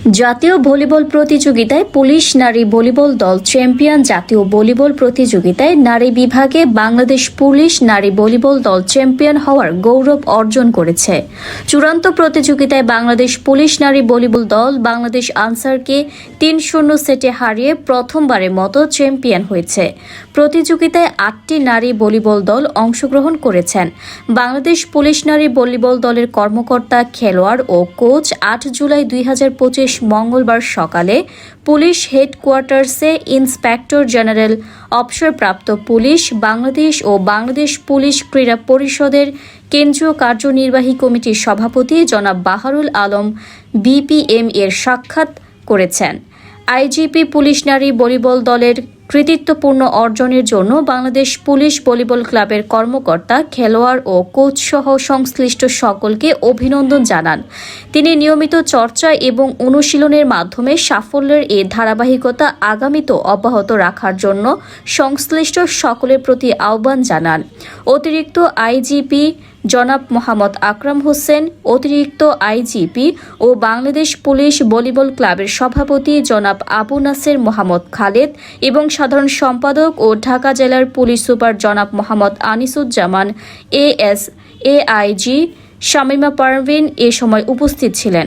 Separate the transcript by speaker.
Speaker 1: জাতীয় ভলিবল প্রতিযোগিতায় পুলিশ নারী ভলিবল দল চ্যাম্পিয়ন। জাতীয় ভলিবল প্রতিযোগিতায় নারী বিভাগে বাংলাদেশ পুলিশ নারী ভলিবল দল চ্যাম্পিয়ন হওয়ার গৌরব অর্জন করেছে। চূড়ান্ত প্রতিযোগিতায় বাংলাদেশ পুলিশ নারী ভলিবল দল বাংলাদেশ আনসারকে ৩-০ সেটে হারিয়ে প্রথমবারের মতো চ্যাম্পিয়ন হয়েছে। প্রতিযোগিতায় ৮টি নারী ভলিবল দল অংশগ্রহণ করেছেন। বাংলাদেশ পুলিশ নারী ভলিবল দলের কর্মকর্তা, খেলোয়াড় ও কোচ ৮ জুলাই ২০২৫ মঙ্গলবার সকালে পুলিশ হেডকোয়ার্টার্সে ইন্সপেক্টর জেনারেল অবসরপ্রাপ্ত পুলিশ বাংলাদেশ ও বাংলাদেশ পুলিশ ক্রীড়া পরিষদের কেন্দ্রীয় কার্যনির্বাহী কমিটির সভাপতি জনাব বাহারুল আলম বিপিএম এর সাক্ষাৎ করেছেন। আইজিপি পুলিশ নারী ভলিবল দলের কৃতিত্বপূর্ণ অর্জনের জন্য বাংলাদেশ পুলিশ ভলিবল ক্লাবের কর্মকর্তা, খেলোয়াড় ও কোচ সহ সংশ্লিষ্ট সকলকে অভিনন্দন জানান। তিনি নিয়মিত চর্চা এবং অনুশীলনের মাধ্যমে সাফল্যের এই ধারাবাহিকতা আগামীতেও অব্যাহত রাখার জন্য সংশ্লিষ্ট সকলের প্রতি আহ্বান জানান। অতিরিক্ত আইজিপি জনাব মোহাম্মদ আকরাম হোসেন, অতিরিক্ত আইজিপি ও বাংলাদেশ পুলিশ ভলিবল ক্লাবের সভাপতি জনাব আবু নাসের মোহাম্মদ খালেদ এবং সাধারণ সম্পাদক ও ঢাকা জেলার পুলিশ সুপার জনাব মোহাম্মদ আনিসুজ্জামান এএস, এআইজি শামীমা পারভিন এ সময় উপস্থিত ছিলেন।